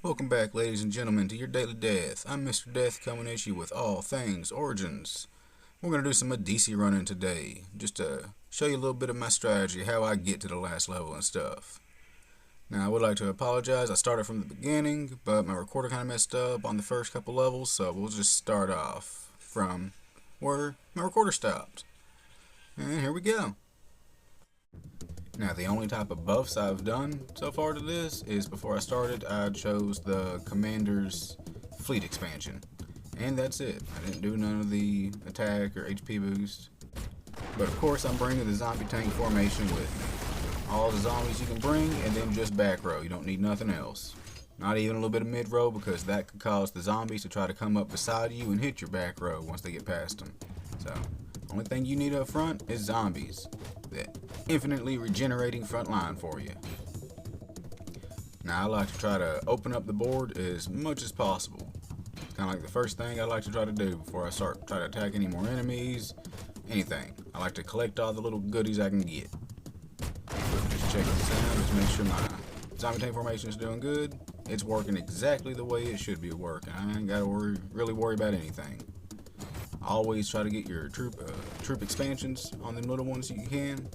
Welcome back, ladies and gentlemen, to your Daily Death. I'm Mr. Death coming at you with all things Origins. We're going to do some Medici running today, just to show you a little bit of my strategy, how I get to the last level and stuff. Now, I would like to apologize. I started from the beginning, but my recorder kind of messed up on the first couple levels, so we'll just start off from where my recorder stopped. And here we go. Now, the only type of buffs I've done so far to this is before I started, I chose the Commander's Fleet expansion. And that's it. I didn't do none of the attack or HP boost. But of course, I'm bringing the zombie tank formation with me. All the zombies you can bring, and then just back row. You don't need nothing else. Not even a little bit of mid row, because that could cause the zombies to try to come up beside you and hit your back row once they get past them. So, only thing you need up front is zombies. That infinitely regenerating front line for you. Now I like to try to open up the board as much as possible. It's kind of like the first thing I like to try to do before I start try to attack any more enemies, anything. I like to collect all the little goodies I can get. Just check this out, just make sure my zombie tank formation is doing good. It's working exactly the way it should be working. I ain't gotta really worry about anything. Always try to get your troop expansions on the little ones you can,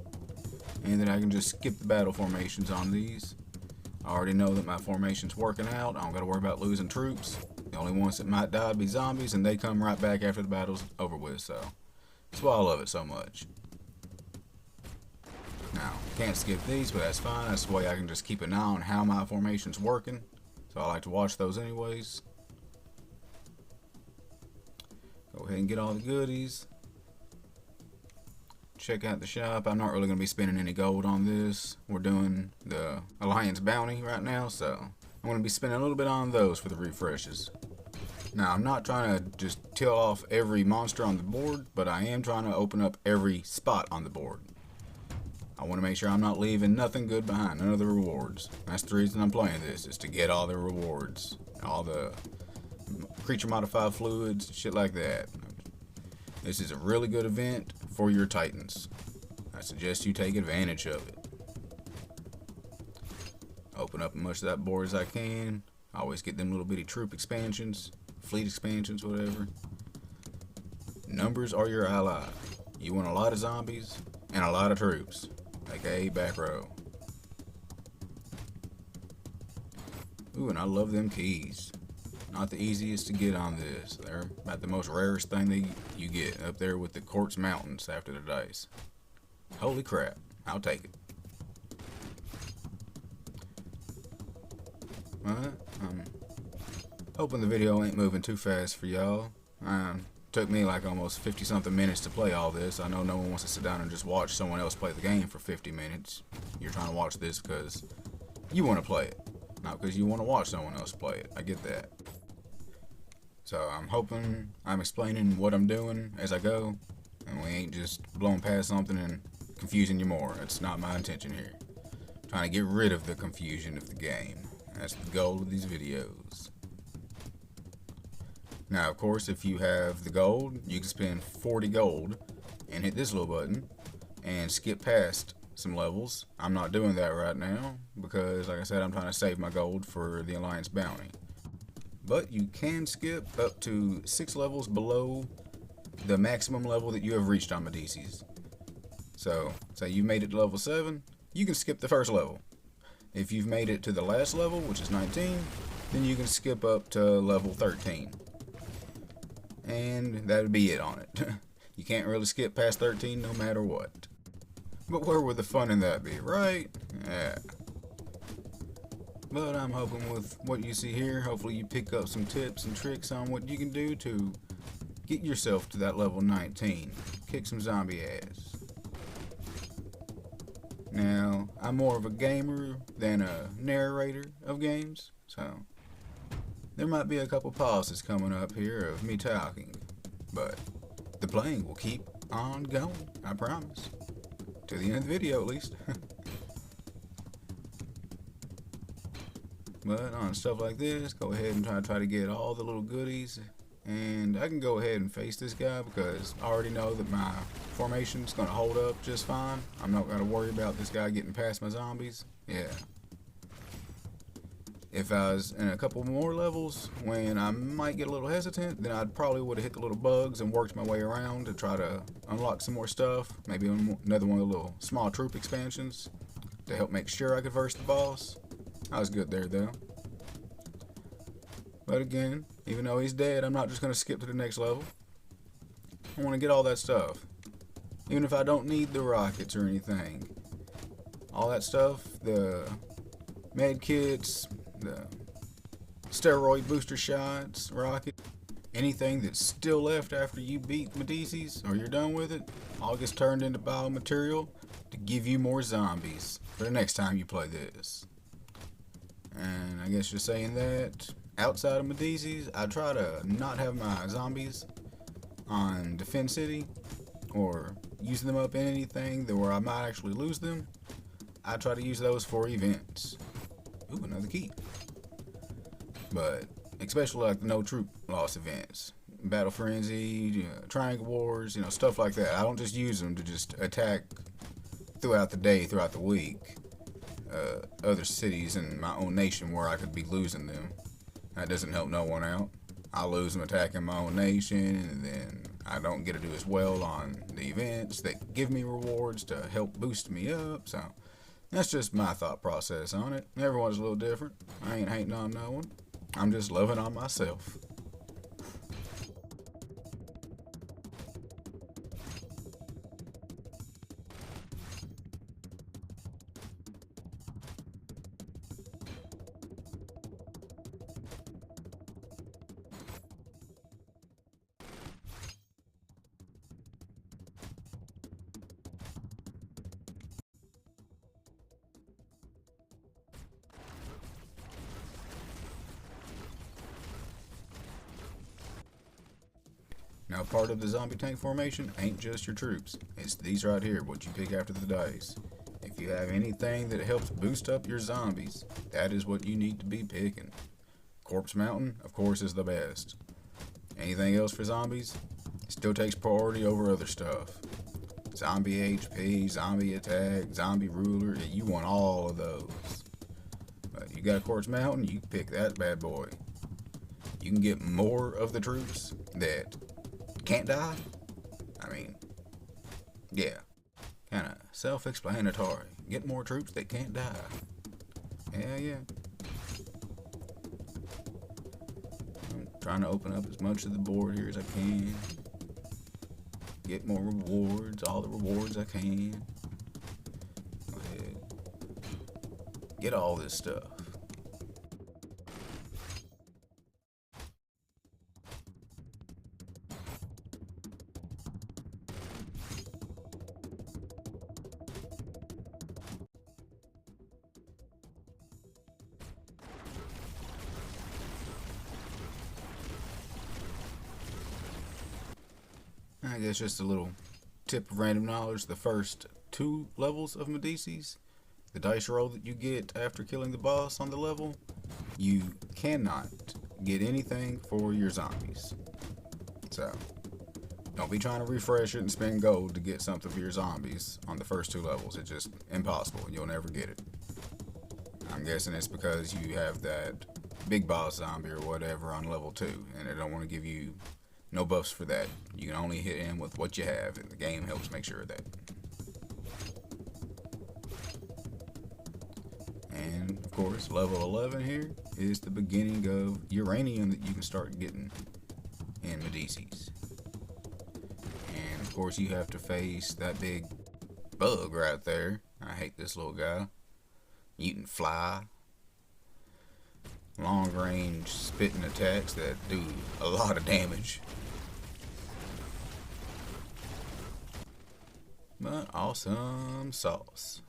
and then I can just skip the battle formations on these. I already know that my formation's working out. I don't gotta worry about losing troops. The only ones that might die would be zombies, and they come right back after the battle's over with, so that's why I love it so much. Now, can't skip these, but that's fine. That's the way I can just keep an eye on how my formation's working, so I like to watch those anyways. Go ahead and get all the goodies. Check out the shop. I'm not really going to be spending any gold on this. We're doing the Alliance bounty right now, so I'm going to be spending a little bit on those for the refreshes. Now, I'm not trying to just kill off every monster on the board, but I am trying to open up every spot on the board. I want to make sure I'm not leaving nothing good behind, none of the rewards. That's the reason I'm playing this, is to get all the rewards. All the creature modified fluids, shit like that. This is a really good event for your titans. I suggest you take advantage of it. Open up as much of that board as I can. Always get them little bitty troop expansions, fleet expansions, whatever. Numbers are your ally. You want a lot of zombies and a lot of troops, aka back row. Ooh, and I love them keys. Not the easiest to get on this. They're about the most rarest thing that you get, up there with the quartz mountains after the dice. Holy crap, I'll take it. I'm hoping the video ain't moving too fast for y'all. Took me like almost 50 something minutes to play all this. I know no one wants to sit down and just watch someone else play the game for 50 minutes. You're trying to watch this because you want to play it, not because you want to watch someone else play it. I get that. So I'm hoping I'm explaining what I'm doing as I go, and we ain't just blowing past something and confusing you more. That's not my intention here. I'm trying to get rid of the confusion of the game. That's the goal of these videos. Now, of course, if you have the gold, you can spend 40 gold and hit this little button and skip past some levels. I'm not doing that right now because, like I said, I'm trying to save my gold for the Alliance bounty. But you can skip up to 6 levels below the maximum level that you have reached on Medici's. So, say you made it to level 7, you can skip the first level. If you've made it to the last level, which is 19, then you can skip up to level 13. And that would be it on it. You can't really skip past 13 no matter what. But where would the fun in that be, right? Yeah. But I'm hoping with what you see here, hopefully you pick up some tips and tricks on what you can do to get yourself to that level 19. Kick some zombie ass. Now, I'm more of a gamer than a narrator of games, so there might be a couple pauses coming up here of me talking, but the playing will keep on going, I promise. To the end of the video, at least. But on stuff like this, go ahead and try to get all the little goodies. And I can go ahead and face this guy because I already know that my formation's going to hold up just fine. I'm not going to worry about this guy getting past my zombies. Yeah. If I was in a couple more levels when I might get a little hesitant, then I'd probably would have hit the little bugs and worked my way around to try to unlock some more stuff. Maybe another one of the little small troop expansions to help make sure I could verse the boss. I was good there though. But again, even though he's dead, I'm not just going to skip to the next level. I want to get all that stuff. Even if I don't need the rockets or anything. All that stuff, the med kits, the steroid booster shots, rocket, anything that's still left after you beat Medici's or you're done with it, all gets turned into biomaterial to give you more zombies for the next time you play this. And I guess you're saying that outside of Medici's, I try to not have my zombies on Defend City or using them up in anything where I might actually lose them. I try to use those for events. Ooh, another key. But especially like the no troop loss events, Battle Frenzy, Triangle Wars, stuff like that. I don't just use them to just attack throughout the day, throughout the week, other cities in my own nation where I could be losing them. That doesn't help no one out. I lose them attacking my own nation, and then I don't get to do as well on the events that give me rewards to help boost me up. So that's just my thought process on it. Everyone's a little different. I ain't hating on no one. I'm just loving on myself. Now, part of the zombie tank formation ain't just your troops. It's these right here, what you pick after the dice. If you have anything that helps boost up your zombies, that is what you need to be picking. Corpse Mountain, of course, is the best. Anything else for zombies? It still takes priority over other stuff. Zombie HP, zombie attack, zombie ruler, you want all of those. But you got Corpse Mountain, you pick that bad boy. You can get more of the troops that can't die. I mean, yeah, kind of self-explanatory. Get more troops that can't die. Yeah. I'm trying to open up as much of the board here as I can. Get more rewards, all the rewards I can. Go ahead. Get all this stuff. I guess just a little tip of random knowledge. The first 2 levels of Medici's, the dice roll that you get after killing the boss on the level, you cannot get anything for your zombies. So, don't be trying to refresh it and spend gold to get something for your zombies on the first 2 levels. It's just impossible. You'll never get it. I'm guessing it's because you have that big boss zombie or whatever on level 2, and they don't want to give you no buffs for that. You can only hit him with what you have, and the game helps make sure of that. And of course, level 11 here is the beginning of uranium that you can start getting in Medici's. And of course, you have to face that big bug right there. I hate this little guy. Mutant fly. Long range spitting attacks that do a lot of damage. But awesome sauce.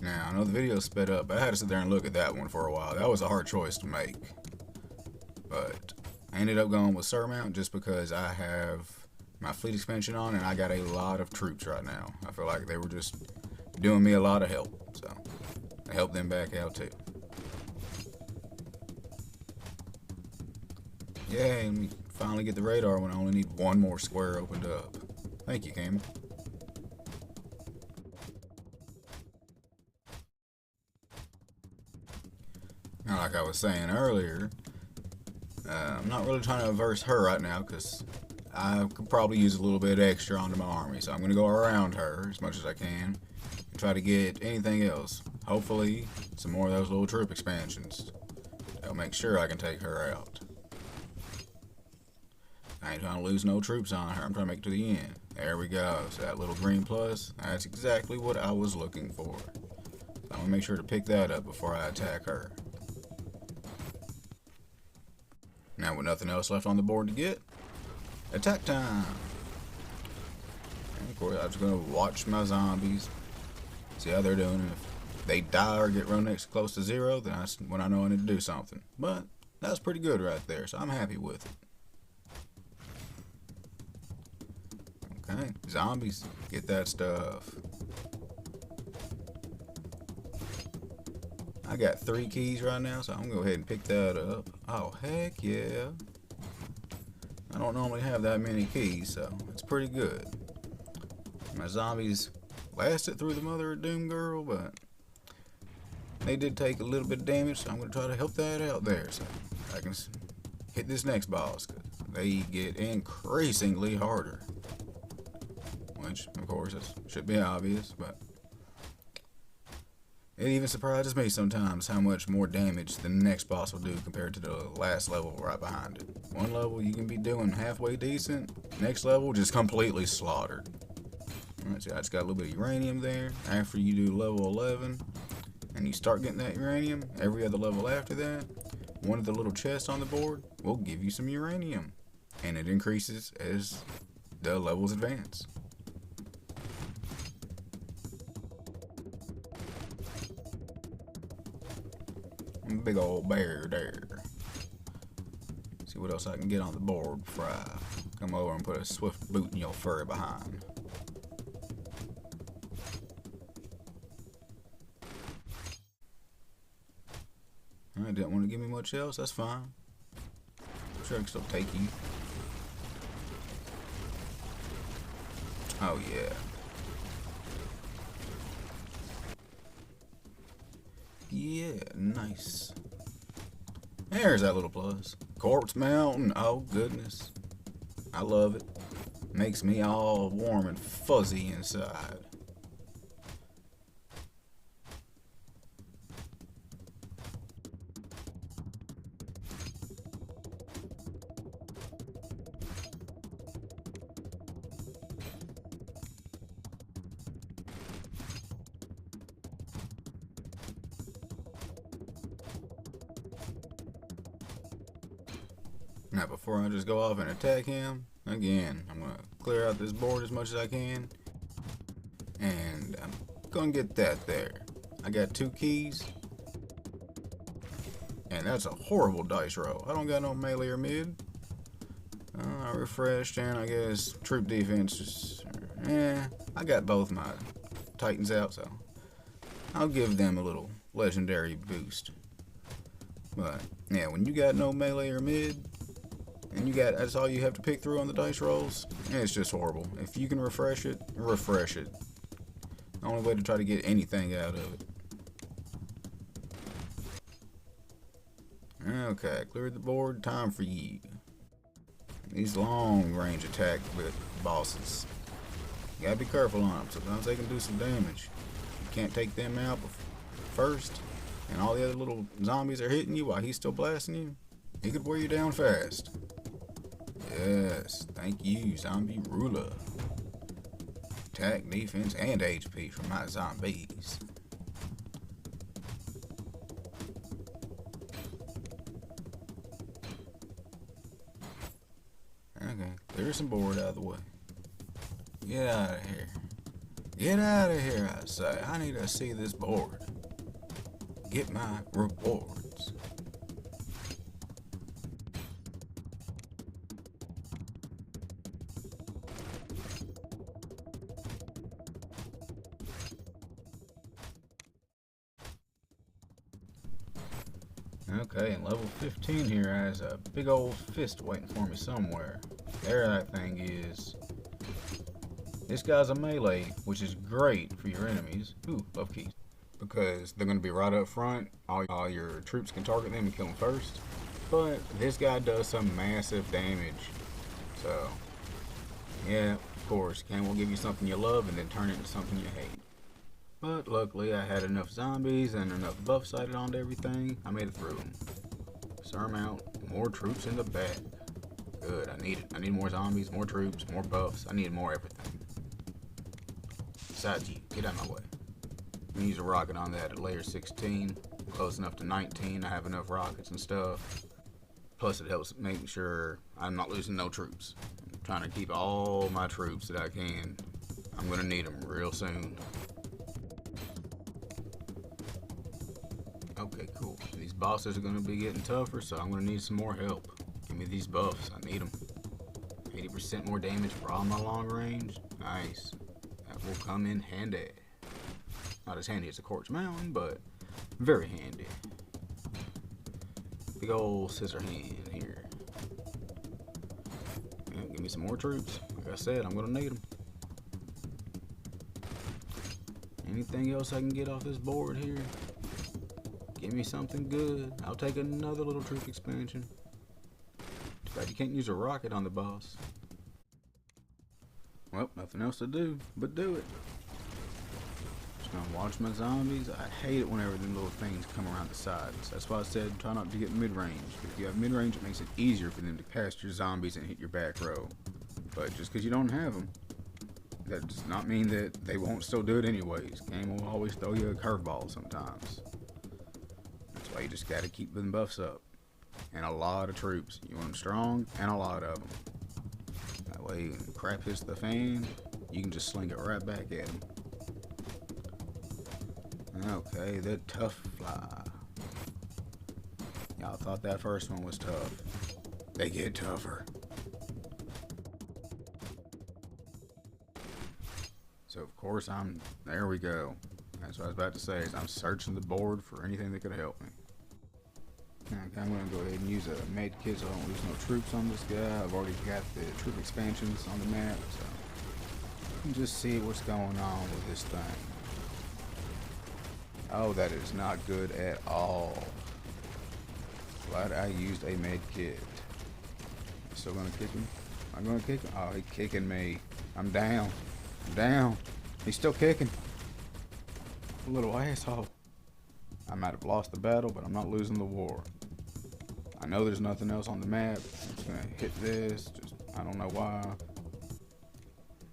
Now, I know the video sped up, but I had to sit there and look at that one for a while. That was a hard choice to make. But I ended up going with Surmount just because I have my fleet expansion on and I got a lot of troops right now. I feel like they were just doing me a lot of help. So I helped them back out too. Yay, and we finally get the radar when I only need 1 more square opened up. Thank you, Camel. And like I was saying earlier, I'm not really trying to verse her right now because I could probably use a little bit extra onto my army. So I'm going to go around her as much as I can and try to get anything else. Hopefully, some more of those little troop expansions. That'll make sure I can take her out. I ain't trying to lose no troops on her. I'm trying to make it to the end. There we go. So that little green plus, that's exactly what I was looking for. So I'm going to make sure to pick that up before I attack her. Now with nothing else left on the board to get, attack time! And of course, I'm just going to watch my zombies, see how they're doing. If they die or get run next close to 0, then that's when I know I need to do something. But that's pretty good right there, so I'm happy with it. Okay, zombies, get that stuff. I got 3 keys right now, so I'm going to go ahead and pick that up. Oh, heck yeah. I don't normally have that many keys, so it's pretty good. My zombies lasted through the Mother of Doom girl, but they did take a little bit of damage, so I'm going to try to help that out there so I can hit this next boss, because they get increasingly harder. Which, of course, should be obvious, but it even surprises me sometimes how much more damage the next boss will do compared to the last level right behind it. One level you can be doing halfway decent, next level just completely slaughtered. Alright, so I just got a little bit of uranium there. After you do level 11 and you start getting that uranium, every other level after that, one of the little chests on the board will give you some uranium. And it increases as the levels advance. Big old bear there. See what else I can get on the board before I come over and put a swift boot in your furry behind. I didn't want to give me much else, that's fine. I'm sure I can still take you. Oh yeah. Yeah, nice. There's that little plus. Corpse Mountain, oh goodness. I love it. Makes me all warm and fuzzy inside. Now before I just go off and attack him, again, I'm going to clear out this board as much as I can. And I'm going to get that there. I got 2 keys. And that's a horrible dice roll. I don't got no melee or mid. I refreshed and I guess troop defense is, I got both my titans out, so I'll give them a little legendary boost. But yeah, when you got no melee or mid, and that's all you have to pick through on the dice rolls, it's just horrible. If you can refresh it, refresh it. The only way to try to get anything out of it. Okay, cleared the board, time for you. These long range attack with bosses, you gotta be careful on them. Sometimes they can do some damage. You can't take them out first, and all the other little zombies are hitting you while he's still blasting you. He could wear you down fast. Yes, thank you, zombie ruler. Attack, defense, and HP for my zombies. Okay, clear some board out of the way. Get out of here. Get out of here, I say. I need to see this board. Get my rewards. Okay, and level 15 here has a big old fist waiting for me somewhere. There that thing is. This guy's a melee, which is great for your enemies. Ooh, love keys. because they're going to be right up front. All your troops can target them and kill them first. But this guy does some massive damage. So, yeah, of course, Cam will give you something you love and then turn it into something you hate. But luckily, I had enough zombies and enough buff sighted onto everything. I made it through them. Sir out. More troops in the back. Good, I need it. I need more zombies, more troops, more buffs. I need more everything. Besides you, get out of my way. I'm gonna use a rocket on that at layer 16. Close enough to 19. I have enough rockets and stuff. Plus, it helps make sure I'm not losing no troops. I'm trying to keep all my troops that I can. I'm gonna need them real soon. Okay, cool. These bosses are gonna be getting tougher, so I'm gonna need some more help. Give me these buffs. I need them. 80% more damage for all my long range. Nice. That will come in handy. Not as handy as a Quartz Mountain, but very handy. Big old scissor hand here. Yeah, give me some more troops. Like I said, I'm gonna need them. Anything else I can get off this board here? Give me something good. I'll take another little troop expansion. Too bad you can't use a rocket on the boss. Well, nothing else to do but do it. Just gonna watch my zombies. I hate it whenever them little things come around the sides. That's why I said try not to get mid-range. If you have mid-range, it makes it easier for them to cast your zombies and hit your back row. But just because you don't have them, that does not mean that they won't still do it anyways. Game will always throw you a curveball sometimes. That's why you just gotta keep them buffs up. And a lot of troops. You want them strong and a lot of them. That way, when crap hits the fan, you can just sling it right back at them. Okay, the tough fly. Y'all thought that first one was tough. They get tougher. So of course there we go. That's what I was about to say, is I'm searching the board for anything that could help me. Okay, I'm gonna go ahead and use a med kit so I don't lose no troops on this guy. I've already got the troop expansions on the map, so you can just see what's going on with this thing. Oh, that is not good at all. Glad I used a med kit. Still gonna kick him? Am I gonna kick him? Oh, he's kicking me. I'm down. I'm down. He's still kicking. Little asshole. I might have lost the battle, but I'm not losing the war. I know there's nothing else on the map. I'm just gonna hit this. I don't know why.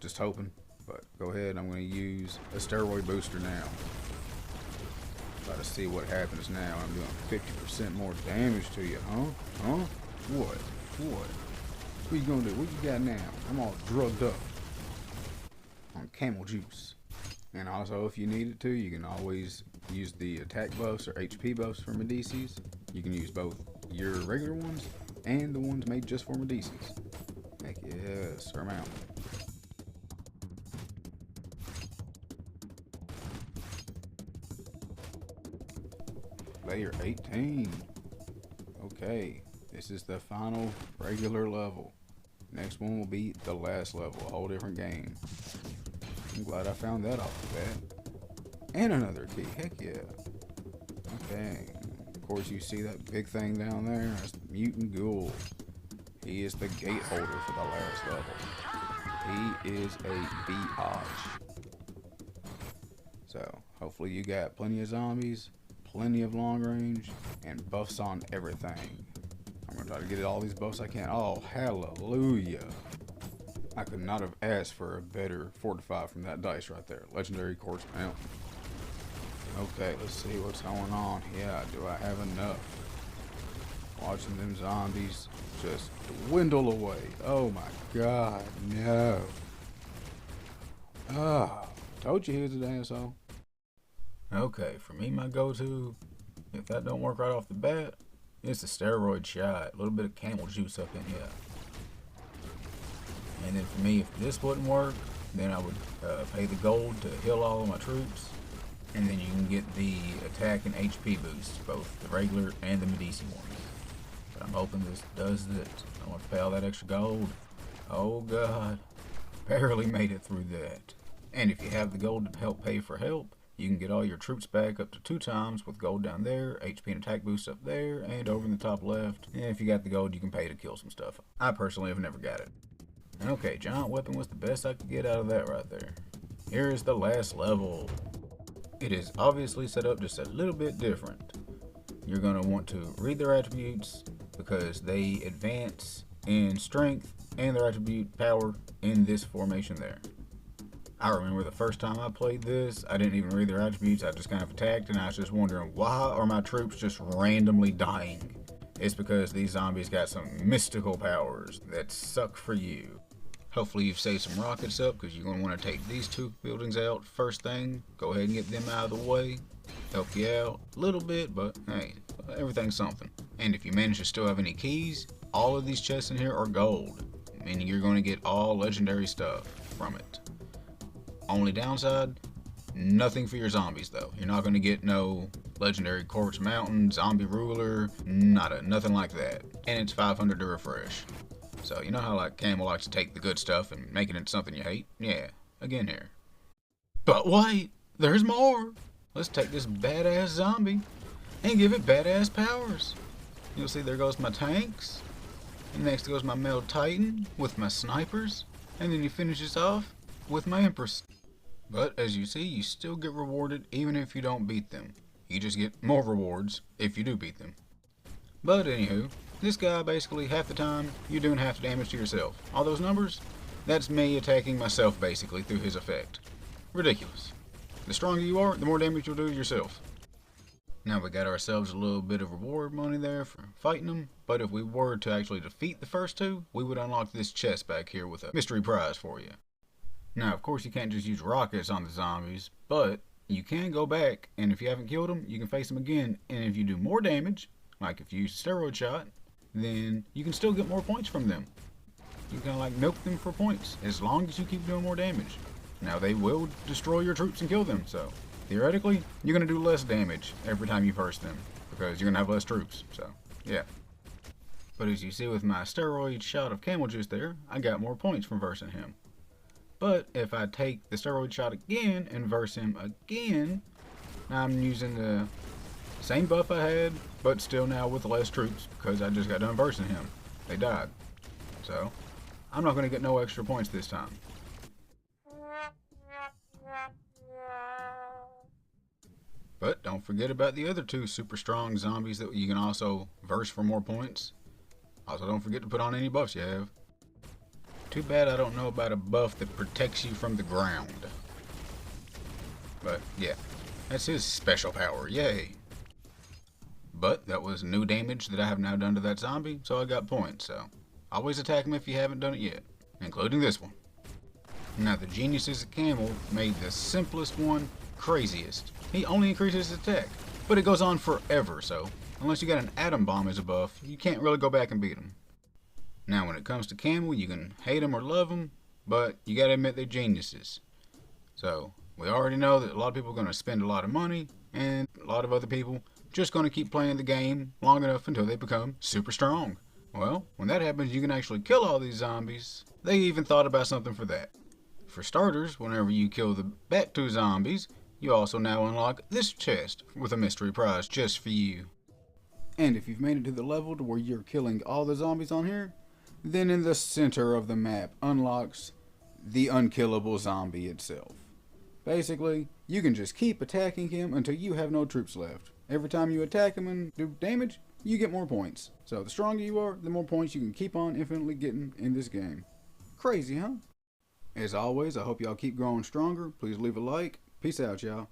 Just hoping. But go ahead. I'm gonna use a steroid booster now. Try to see what happens now. I'm doing 50% more damage to you, huh? Huh? What? What? What you gonna do? What you got now? I'm all drugged up on camel juice. And also, if you needed to, you can always use the attack buffs or HP buffs for Medici's. You can use both your regular ones and the ones made just for Medici's. Heck yes, sir mount. Layer 18. Okay, this is the final regular level. Next one will be the last level, a whole different game. I'm glad I found that off the bat. And another key, heck yeah. Okay, of course you see that big thing down there? That's the Mutant Ghoul. He is the gate holder for the last level. He is a biatch. So, hopefully you got plenty of zombies, plenty of long range, and buffs on everything. I'm gonna try to get all these buffs I can. Oh, hallelujah. I could not have asked for a better fortify from that dice right there. Legendary Quartz Mountain. Okay, let's see what's going on. Yeah, do I have enough? Watching them zombies just dwindle away. Oh my god, no. Ah, told you he was an asshole. Okay, for me, my go-to, if that don't work right off the bat, it's a steroid shot. A little bit of camel juice up in here. And then for me, if this wouldn't work, then I would pay the gold to heal all of my troops. And then you can get the attack and HP boosts, both the regular and the Medici ones. But I'm hoping this does it. I don't want to pay all that extra gold. Oh god. Barely made it through that. And if you have the gold to help pay for help, You can get all your troops back up to 2 times with gold down there, HP and attack boost up there, and over in the top left. And if you got the gold, you can pay to kill some stuff. I personally have never got it. Okay, giant weapon was the best I could get out of that right there. Here is the last level. It is obviously set up just a little bit different. You're going to want to read their attributes because they advance in strength and their attribute power in this formation there. I remember the first time I played this, I didn't even read their attributes. I just kind of attacked, and I was just wondering, why are my troops just randomly dying? It's because these zombies got some mystical powers that suck for you. Hopefully you've saved some rockets up, because you're going to want to take these 2 buildings out first thing. Go ahead and get them out of the way. Help you out a little bit, but hey, everything's something. And if you manage to still have any keys, all of these chests in here are gold, meaning you're going to get all legendary stuff from it. Only downside, nothing for your zombies though. You're not going to get no legendary Corpse Mountain, Zombie Ruler, nothing like that. And it's 500 to refresh. So you know how like Camel likes to take the good stuff and make it into something you hate? Yeah, again here. But wait, there's more. Let's take this badass zombie and give it badass powers. You'll see there goes my tanks. And next goes my Male Titan with my snipers. And then he finishes off with my Empress. But as you see, you still get rewarded even if you don't beat them. You just get more rewards if you do beat them. But anywho, this guy basically half the time you're doing half the damage to yourself. All those numbers, that's me attacking myself basically through his effect. Ridiculous. The stronger you are, the more damage you'll do to yourself. Now we got ourselves a little bit of reward money there for fighting them, but if we were to actually defeat the first 2, we would unlock this chest back here with a mystery prize for you. Now, of course, you can't just use rockets on the zombies, but you can go back, and if you haven't killed them, you can face them again, and if you do more damage, like if you use a steroid shot, then you can still get more points from them. You can like milk them for points, as long as you keep doing more damage. Now, they will destroy your troops and kill them, so theoretically, you're going to do less damage every time you verse them, because you're going to have less troops, so yeah. But as you see with my steroid shot of camel juice there, I got more points from versing him. But if I take the steroid shot again and verse him again, now I'm using the same buff I had, but still now with less troops because I just got done versing him. They died. So, I'm not going to get no extra points this time. But don't forget about the other 2 super strong zombies that you can also verse for more points. Also, don't forget to put on any buffs you have. Too bad I don't know about a buff that protects you from the ground. But yeah, that's his special power, yay. But that was new damage that I have now done to that zombie, so I got points, so always attack him if you haven't done it yet, including this one. Now the geniuses at Camel made the simplest one craziest. He only increases his attack, but it goes on forever, so unless you got an atom bomb as a buff, you can't really go back and beat him. Now when it comes to Camel, you can hate them or love them, but you gotta admit they're geniuses. So we already know that a lot of people are going to spend a lot of money, and a lot of other people just going to keep playing the game long enough until they become super strong. Well, when that happens, you can actually kill all these zombies. They even thought about something for that. For starters, whenever you kill the back 2 zombies, you also now unlock this chest with a mystery prize just for you. And if you've made it to the level to where you're killing all the zombies on here, then in the center of the map unlocks the unkillable zombie itself. Basically, you can just keep attacking him until you have no troops left. Every time you attack him and do damage, you get more points. So the stronger you are, the more points you can keep on infinitely getting in this game. Crazy, huh? As always, I hope y'all keep growing stronger. Please leave a like. Peace out, y'all.